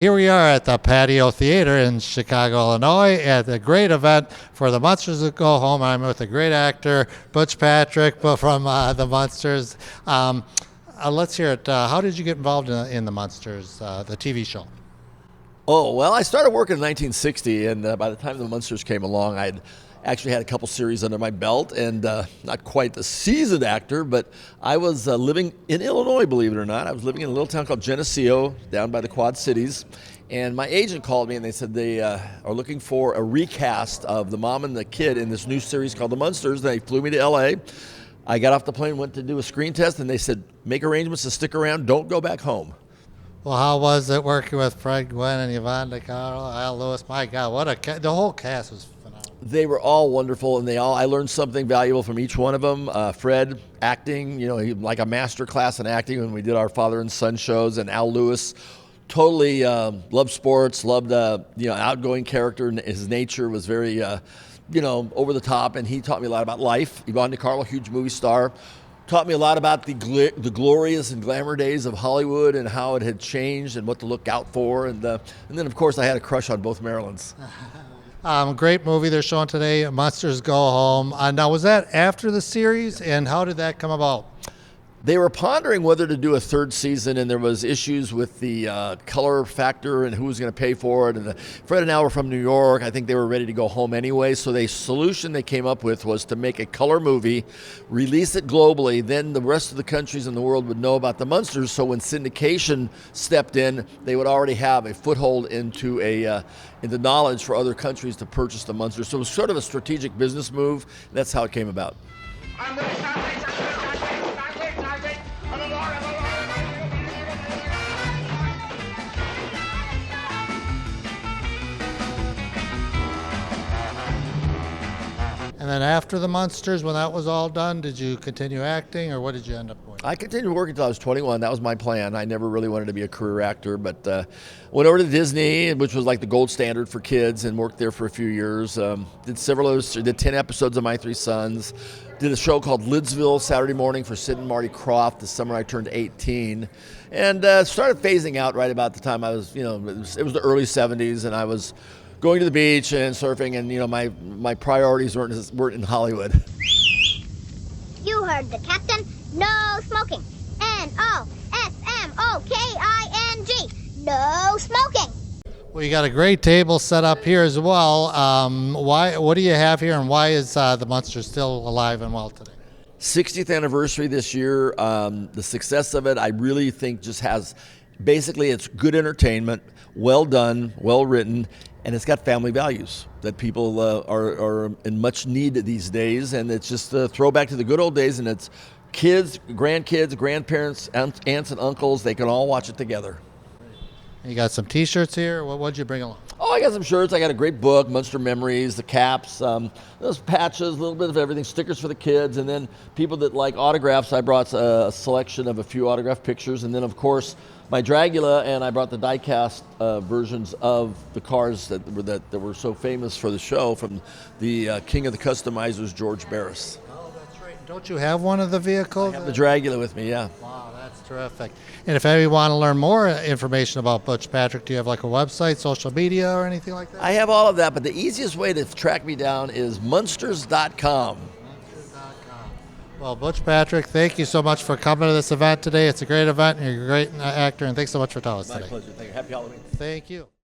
Here we are at the Patio Theater in Chicago, Illinois, at the great event for the Munsters to go home. I'm with a great actor, Butch Patrick, from the Munsters. Let's hear it. How did you get involved in the Munsters, the TV show? Oh, well, I started working in 1960, and by the time the Munsters came along, I'd actually had a couple series under my belt, and not quite the seasoned actor, but I was living in Illinois, believe it or not. I was living in a little town called Geneseo, down by the Quad Cities, and my agent called me, and they said they are looking for a recast of the mom and the kid in this new series called The Munsters. They flew me to L.A. I got off the plane, went to do a screen test, and they said, make arrangements to stick around, don't go back home. Well, how was it working with Fred Gwynn and Yvonne DeCarlo, Al Lewis? My God, the whole cast was phenomenal. They were all wonderful, and I learned something valuable from each one of them. Fred, acting, he like a master class in acting when we did our father and son shows, and Al Lewis, totally loved sports, loved outgoing character. His nature was very over the top, and he taught me a lot about life. Yvonne DeCarlo, huge movie star, taught me a lot about the glorious and glamour days of Hollywood and how it had changed and what to look out for. And then, of course, I had a crush on both Marilyns. Great movie they're showing today, Munsters Go Home. Now, was that after the series, and how did that come about? They were pondering whether to do a third season, and there was issues with the color factor and who was going to pay for it. And Fred and Al were from New York. I think they were ready to go home anyway. So the solution they came up with was to make a color movie, release it globally. Then the rest of the countries in the world would know about the Munsters. So when syndication stepped in, they would already have a foothold into knowledge for other countries to purchase the Munsters. So it was sort of a strategic business move. That's how it came about. And then after the Munsters, when that was all done, did you continue acting, or what did you end up doing? I continued working until I was 21. That was my plan. I never really wanted to be a career actor, but went over to Disney, which was like the gold standard for kids, and worked there for a few years. Did 10 episodes of My Three Sons. Did a show called Lidsville Saturday morning for Sid and Marty Krofft the summer I turned 18. And started phasing out right about the time I was, it was the early 70s, and I was going to the beach and surfing, and my priorities weren't in Hollywood. You heard the captain. No smoking. NOSMOKING. No smoking. Well, you got a great table set up here as well. What do you have here, and why is the Munsters still alive and well today? 60th anniversary this year. The success of it, I really think, just has basically it's good entertainment, well done, well written, and it's got family values that people are in much need these days. And it's just a throwback to the good old days, and it's kids, grandkids, grandparents, aunts and uncles, they can all watch it together. You got some T-shirts here. What'd you bring along? Oh, I got some shirts. I got a great book, Munster Memories, the caps, those patches, a little bit of everything, stickers for the kids, and then people that like autographs, I brought a selection of a few autographed pictures, and then, of course, my Dragula, and I brought the die-cast versions of the cars that were so famous for the show from the king of the customizers, George Barris. Oh, that's right. Don't you have one of the vehicles? I have the Dragula with me, yeah. Wow, that's terrific. And if anybody want to learn more information about Butch Patrick, do you have like a website, social media, or anything like that? I have all of that, but the easiest way to track me down is Munsters.com. Well, Butch Patrick, thank you so much for coming to this event today. It's a great event, and you're a great actor, and thanks so much for telling us today. My pleasure. Thank you. Happy Halloween. Thank you.